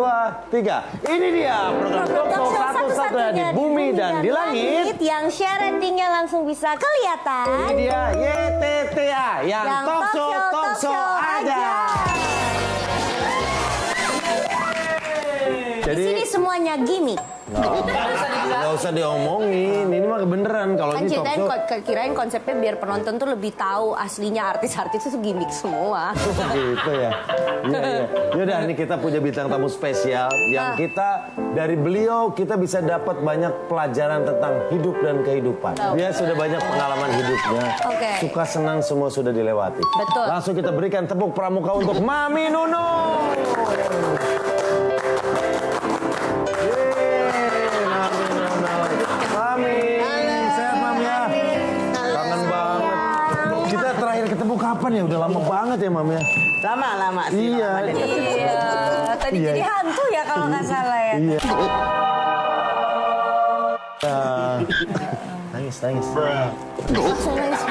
2, 3. Ini dia program Talkshow satu-satunya di bumi dan di langit yang share ratingnya langsung bisa kelihatan. Ini dia YTTA yang Talkshow aja. Di sini semuanya gimmick. Nggak usah diomongin, ini mah beneran kalau Kan ini talkshow. kirain konsepnya biar penonton tuh lebih tahu aslinya artis-artis itu gimmick semua. Gitu ya. Iya. Yaudah, ini kita punya bintang tamu spesial yang kita dari beliau kita bisa dapat banyak pelajaran tentang hidup dan kehidupan. Dia sudah banyak pengalaman hidupnya. Suka senang semua sudah dilewati. Betul. Langsung kita berikan tepuk pramuka untuk Mami Nunung. Kapan ya? Udah lama banget ya, Mam ya? Lama sih. Iya. Tadi jadi hantu ya kalau nggak salah ya. Iya. Nangis. Langsung nangis.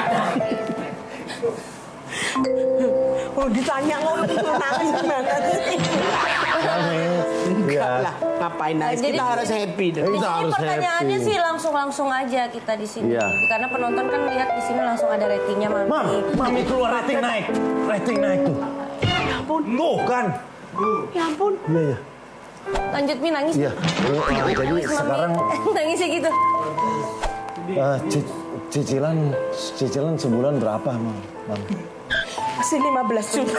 Oh, ditanya nangis gimana sih? Enggak lah, ngapain nangis? Kita harus happy dong. Di sini pertanyaannya sih langsung aja kita di sini. Karena penonton kan lihat di sini langsung ada ratingnya, Mami. Mami keluar rating naik tuh. Ya ampun. Tuh kan. Ya ampun. Iya. Lanjut Mi nangis. Iya. Jadi sekarang nangisnya gitu. Cicilan sebulan berapa, Mam? Masih 15 juta.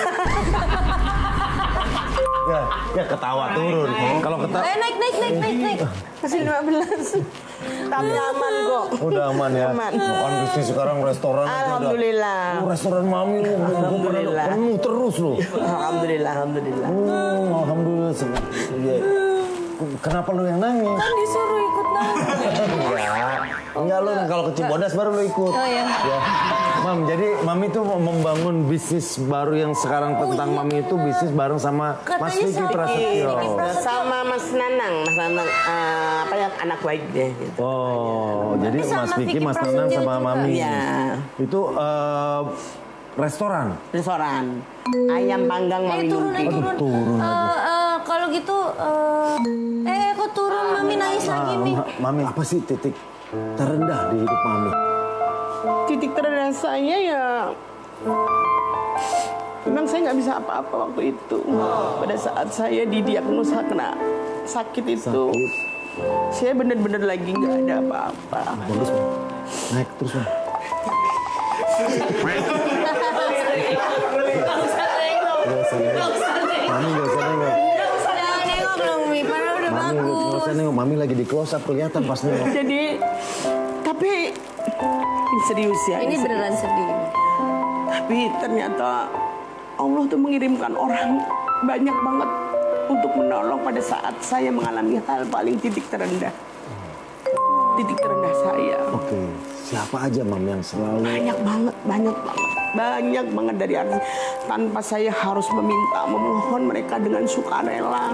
Ya ketawa turun. Kalau ketawa naik. Masih 15. Tapi aman kok. Udah aman ya. Aman. Kan bisnis sekarang restoran. Alhamdulillah. Restoran Mami Alhamdulillah. penuh terus loh. Alhamdulillah. Alhamdulillah. Kenapa lu yang nangis? Kan disuruh ikut nangis. Enggak lu kalau ke Cibodas baru lu ikut. Oh iya. Ya. Mam, jadi Mami tuh membangun bisnis baru yang sekarang tentang Mami itu bisnis bareng sama Mas Vicky Prasetyo. Sama Mas Nanang, apa ya, anak baik deh gitu. Oh, jadi Mas Vicky, Mas Nanang sama Mami. Iya. Itu restoran. Ayam panggang Mami Nungki. Turun. Kalau gitu, kok turun Mami nangis lagi Mi? Mami, apa sih titik terendah di hidup Mami? Titik terendah saya ya, memang saya nggak bisa apa-apa waktu itu. Pada saat saya didiagnosa kena sakit itu, saya benar-benar lagi nggak ada apa-apa. Bagus, naik terus, Mam. Mami gak usah nengok. Jangan nengok dong Mi, padahal udah bagus. Gak usah nengok, Mami lagi di close up kelihatan pas nengok. Jadi, tapi ini serius ya. Ini beneran sedih. Tapi ternyata Allah tuh mengirimkan orang banyak banget untuk menolong pada saat saya mengalami hal paling titik terendah. Titik terendah saya. Oke, siapa aja Mam yang selalu? Banyak banget dari artis. Tanpa saya harus memohon mereka dengan sukarela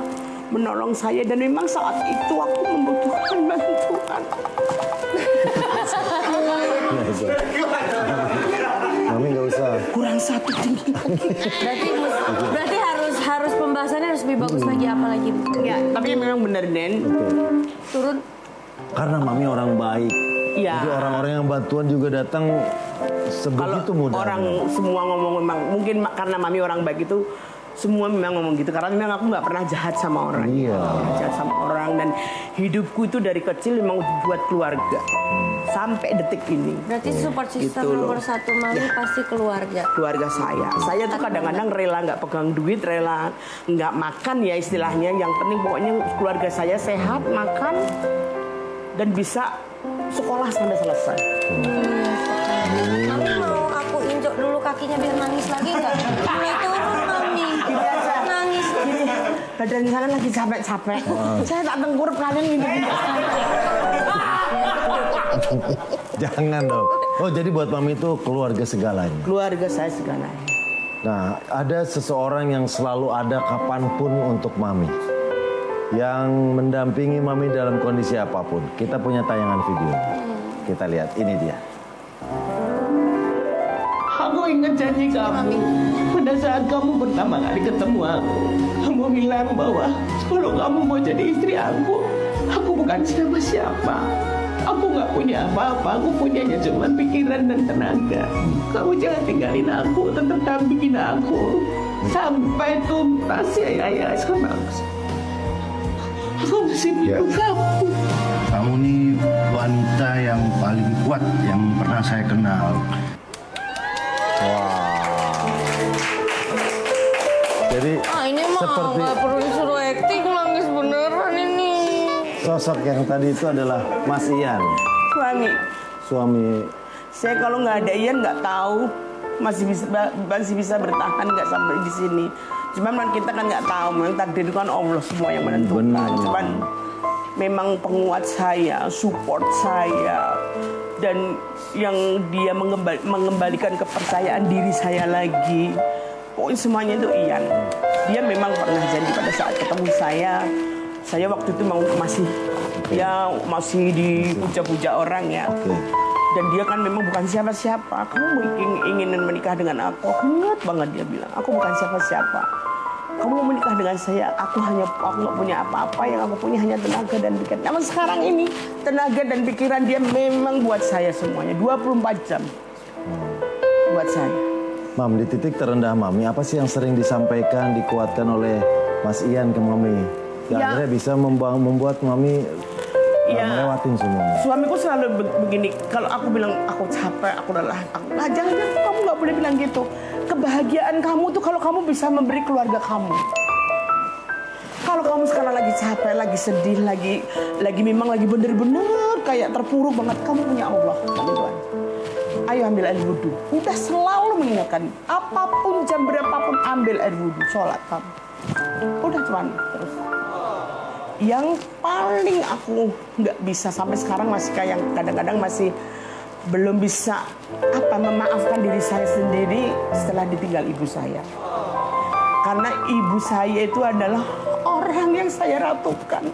menolong saya. Dan memang saat itu aku membutuhkan bantuan. Mami gak usah. Kurang satu tinggi. Berarti harus pembahasannya harus lebih bagus lagi, apa lagi? Ya, tapi memang benar Den. Turun. Karena Mami orang baik. Ya. Jadi orang-orang yang bantuan juga datang sebegitu mudah. Orang semua ngomong memang mungkin karena Mami orang baik itu semua memang ngomong gitu karena memang aku nggak pernah jahat sama orang. Iya. Jahat sama orang dan hidupku itu dari kecil memang buat keluarga sampai detik ini. Berarti support system Gitu nomor satu Mami pasti keluarga. Keluarga saya. Saya tuh kadang-kadang rela nggak pegang duit, rela nggak makan ya istilahnya. Yang penting pokoknya keluarga saya sehat, makan dan bisa sekolah sampai selesai. Mami mau aku injok dulu kakinya biar nangis lagi nggak? Mulai turun Mami. Nangis. Badan saya lagi capek-capek. Saya tak tengkurap kalian gini. Jangan dong. Oh, jadi buat Mami itu keluarga segalanya. Keluarga saya segalanya. Nah, ada seseorang yang selalu ada kapanpun untuk Mami. Yang mendampingi Mami dalam kondisi apapun. Kita punya tayangan video. Kita lihat, ini dia. Aku ingat janji kamu. pada saat kamu pertama kali ketemu aku, kamu bilang bahwa kalau kamu mau jadi istri aku bukan siapa-siapa. Aku nggak punya apa-apa, aku punyanya cuma pikiran dan tenaga. Kamu jangan tinggalin aku, tetap dampingin aku sampai tuntas ya sama aku. Aku masih bingung kamu. Kamu nih wanita yang paling kuat yang pernah saya kenal. Jadi ini mah seperti nggak perlu disuruh acting, nangis beneran ini. sosok yang tadi itu adalah Mas Ian, suami. Saya kalau nggak ada Ian nggak tahu masih bisa bertahan nggak sampai di sini. Cuman kita kan nggak tahu, memang takdir kan Allah semua yang menentukan. Benar. Cuman memang penguat saya, support saya, dan yang dia mengembalikan kepercayaan diri saya lagi. Pokoknya semuanya itu Ian. Dia memang pernah janji pada saat ketemu saya waktu itu masih dipuja-puja orang ya. Dan dia kan memang bukan siapa-siapa. Kamu ingin menikah dengan aku ingat banget dia bilang, aku bukan siapa-siapa. Kamu mau menikah dengan saya, aku nggak punya apa-apa, yang aku punya hanya tenaga dan pikiran. Namun sekarang ini tenaga dan pikiran dia memang buat saya semuanya 24 jam buat saya. Mam, di titik terendah Mami, apa sih yang sering disampaikan, dikuatkan oleh Mas Ian ke Mami? Yang akhirnya bisa membuat Mami melewatin semuanya. Suamiku selalu begini, kalau aku bilang aku capek, aku lelah, jangan, kamu nggak boleh bilang gitu. Kebahagiaan kamu tuh kalau kamu bisa memberi keluarga kamu. Kalau kamu sekarang lagi capek, lagi sedih, lagi memang lagi bener-bener kayak terpuruk banget, kamu punya Allah, Tuhan. Ayo ambil air wudhu. Udah selalu mengingatkan, apapun jam berapapun ambil air wudhu, sholat kamu. Udah cuman terus. Yang paling aku nggak bisa sampai sekarang masih kayak kadang-kadang masih belum bisa memaafkan diri saya sendiri setelah ditinggal ibu saya. Karena ibu saya itu adalah orang yang saya ratukan.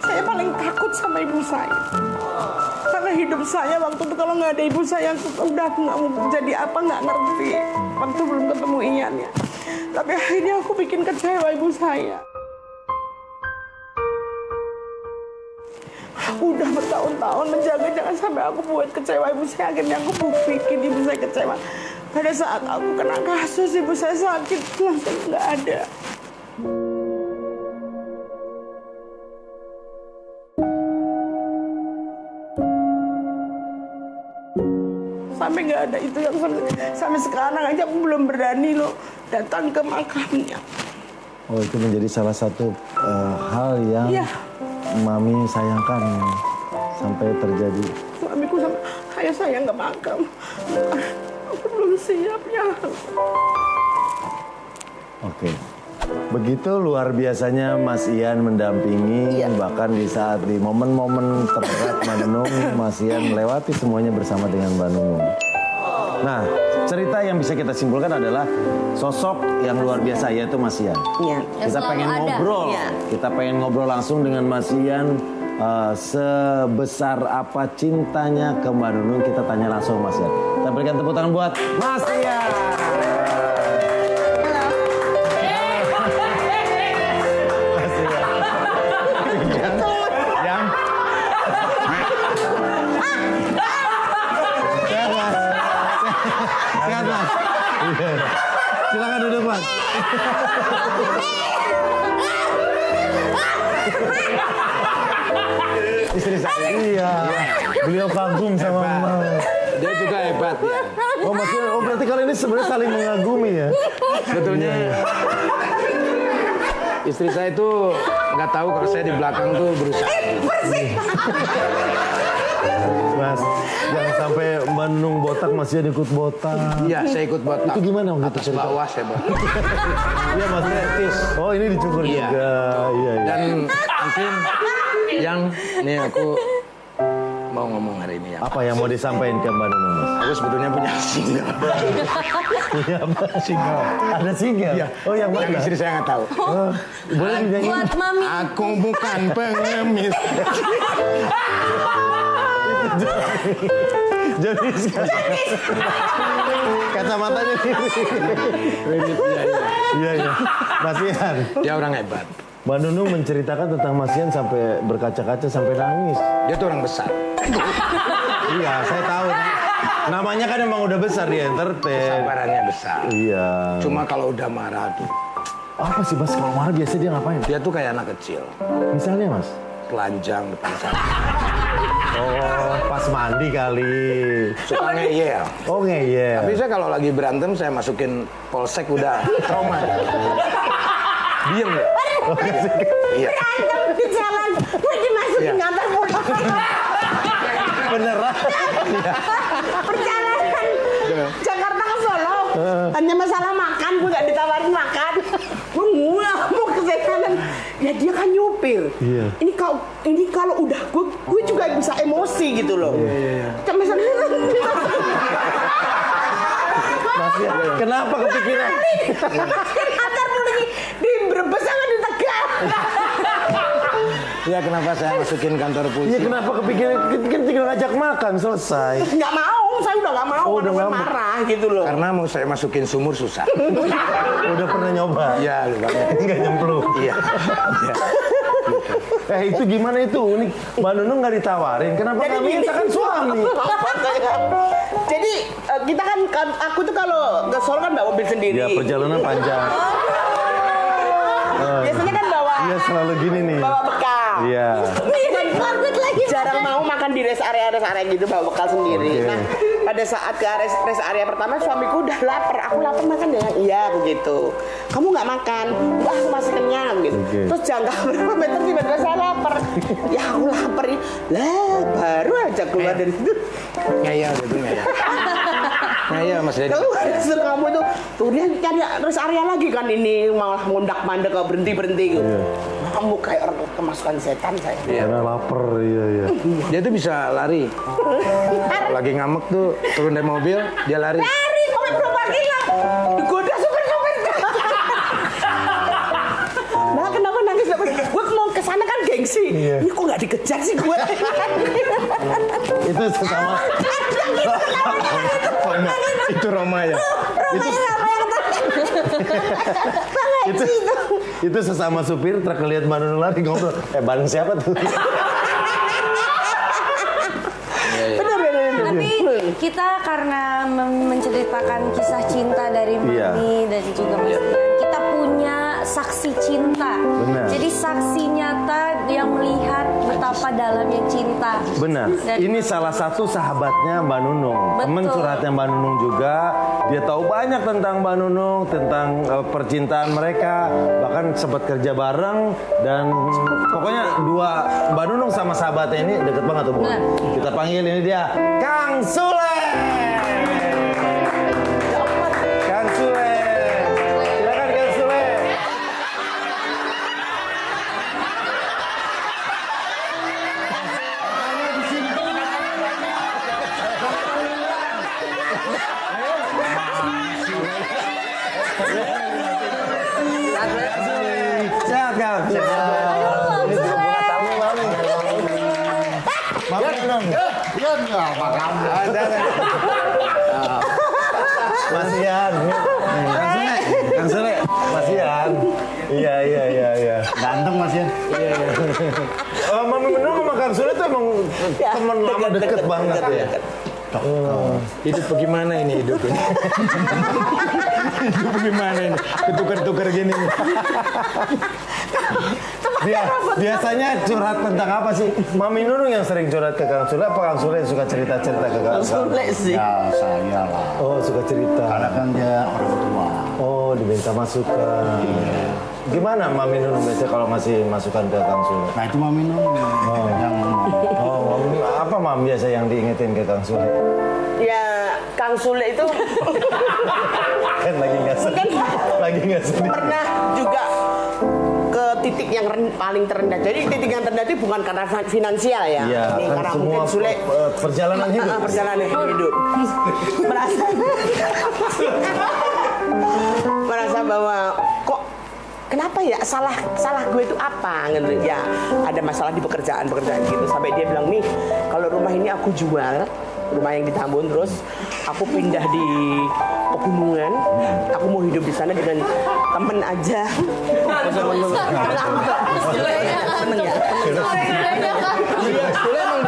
Saya paling takut sama ibu saya. Karena hidup saya waktu itu kalau nggak ada ibu saya udah nggak mau jadi apa nggak ngerti. Waktu belum ketemu Ian ya. Tapi akhirnya aku bikin kecewa ibu saya. Udah bertahun-tahun menjaga jangan sampai aku buat kecewa ibu saya. Akhirnya aku bikin ibu saya kecewa. Pada saat aku kena kasus ibu saya sakit langsung nggak ada. Sampai nggak ada itu yang sampai sekarang aja aku belum berani loh datang ke makamnya. Oh, itu menjadi salah satu hal yang Mami sayangkan sampai terjadi. Suamiku sampai kayak saya nggak makam. Aku belum siap ya. Oke. Begitu luar biasanya Mas Ian mendampingi, bahkan di momen-momen terberat Mbak Nunung, Mas Ian melewati semuanya bersama dengan Mbak Nunung. Nah, cerita yang bisa kita simpulkan adalah sosok yang luar biasa yaitu Mas Ian. Kita pengen ngobrol, kita pengen ngobrol langsung dengan Mas Ian. Sebesar apa cintanya ke Mbak Nunung, kita tanya langsung Mas Ian. Kita berikan tepuk tangan buat Mas Ian. Sehat Mas. Silakan duduk Mas. Istri saya. Iya. Beliau kagum sama Mas. Dia juga hebat ya. Oh maksudnya, berarti kali ini sebenarnya saling mengagumi ya. Sebetulnya istri saya itu nggak tahu kalau saya di belakang tuh berusaha. Mas, jangan sampai Mbak Nunung botak, Mas Ian ikut botak. Iya, saya ikut botak. Itu gimana waktu atas itu? bawah saya botak. Iya Mas. Oh ini dicukur juga. Iya. Dan mungkin yang nih aku mau ngomong hari ini ya. Apa yang mau disampaikan ke Mbak Nunung Mas? Aku sebetulnya punya single. Iya apa? Single. Ada single? Iya. Oh yang Yang mana? istri saya nggak tahu. Boleh dinyanyiin? Buat Mami. Aku bukan pengemis. Joni kacamatanya Kredit, iya. Mas Ian, Dia orang hebat. Mbak Nunung menceritakan tentang Mas Ian sampai berkaca-kaca sampai nangis. Dia tuh orang besar. Iya, saya tahu. Namanya kan emang udah besar di entertain. Kesabarannya besar. Iya. Cuma kalau udah marah tuh, Apa sih Mas kalau marah biasanya dia ngapain? dia tuh kayak anak kecil. Misalnya Mas? Telanjang depan sana. Oh, pas mandi kali. Suka ngeyel. Oh ngeyel. Tapi saya kalau lagi berantem, saya masukin polsek udah trauma. Diem ya. Iya. Berantem di jalan, gue dimasukin Iya. kantor polisi. Beneran? Perjalanan Jakarta ke Solo, hanya masalah makan, gue gak ditawarin makan. Gue mau ke kanan, ya dia kan nyupir. Iya. Ini kalau udah gue juga bisa emosi gitu loh. Iya. Misalnya, Mas Ian, kenapa kepikiran? kantor polisi di Brebes sama di Tegal. Ya kenapa saya masukin kantor Iya polisi? kenapa kepikiran? Kan tinggal ngajak makan selesai. Nggak mau, saya udah nggak mau, Oh, udah karena nggak mau. marah gitu loh. Karena mau saya masukin sumur susah. Udah pernah nyoba? Iya, banyak. Nggak nyemplung. Iya. Itu gimana itu? Unik. Mbak Nunung nggak ditawarin. Kenapa nggak minta kan suami? Jadi kita kan aku tuh kalau ke Solo kan bawa mobil sendiri. Ya perjalanan panjang. Biasanya kan bawa Iya selalu gini nih. bawa bekal. Iya. Dan lagi jarang mau makan di rest area gitu bawa bekal sendiri. Oke. Nah pada saat ke rest area pertama suamiku udah lapar. Aku lapar makan ya? Iya begitu. Kamu nggak makan? Wah aku masih kenyang gitu. Oke. Terus jangka berapa meter tiba-tiba saya lapar. Ya aku lapar. Lah baru aja keluar dari situ. Ngeyel gitu ngeyel. Ngeyel Mas Deddy. Kalau kamu itu tuh dia cari rest area lagi kan ini malah ngundak-mandek kok berhenti gitu. Kamu kayak orang kemasukan setan saya. Karena lapar, iya. Dia tuh bisa lari. Kalau lagi ngambek tuh turun dari mobil, dia lari. Lari, komen berapa gila. Digoda supir-supir. Nah, kenapa nangis? Gue mau ke sana kan gengsi. Iya. Ini kok nggak dikejar sih gue? Itu sesama. Oh, enggak. Itu Roma ya. Itu sesama supir truk lihat Mbak Nunung lari ngobrol. Ban siapa tuh? Bener. Tapi kita karena menceritakan kisah cinta dari Iya. Mami dan juga Mas Ian, kita punya saksi cinta. Benar. Jadi saksi nyata yang melihat betapa dalamnya cinta. Benar. Dari Ini Mami. salah satu sahabatnya Mbak Nunung. Betul. Temen curhatnya Mbak Nunung juga. Dia tahu banyak tentang Mbak Nunung, tentang percintaan mereka. Bahkan sempat kerja bareng. Dan pokoknya dua Mbak Nunung sama sahabatnya ini deket banget tuh Bu. Benar. Kita panggil ini dia, Kang Sule. Kang Sule. Silakan Kang Sule. Sehat Kang. Aduh, Sule. Mami Nunung. Mas Ian. Kang Sule. Mas Ian. Iya. Ganteng Mas ya. Mami Nunung sama Kang Sule tuh emang teman lama deket banget ya. Hidup bagaimana ini hidup ini? Hidup bagaimana ini? Ketukar-tukar gini nih. Biasanya curhat tentang apa sih? Mami Nunung yang sering curhat ke Kang Sule, apa Kang Sule yang suka cerita-cerita ke Kang Sule? Sule sih. Ya saya lah. Oh, suka cerita. Karena kan dia orang tua. Oh, diminta masukan. Gimana Mami Nunung biasanya kalau ngasih masukan ke Kang Sule? Nah itu Mami Nunung yang Oh, apa Mam biasa yang diingetin ke Kang Sule? Ya, Kang Sule itu Kan lagi nggak sedih. pernah juga ke titik yang paling terendah. Jadi titik yang terendah itu bukan karena finansial ya. Iya, Ini kan karena semua mungkin Sule perjalanan hidup. perjalanan hidup. merasa bahwa kok kenapa ya salah gue itu apa gitu ya, ada masalah di pekerjaan gitu, sampai dia bilang, "Mi, kalau rumah ini aku jual, rumah yang di Tambun, terus aku pindah di pegunungan, aku mau hidup di sana dengan temen aja." Seneng ya? Iya, emang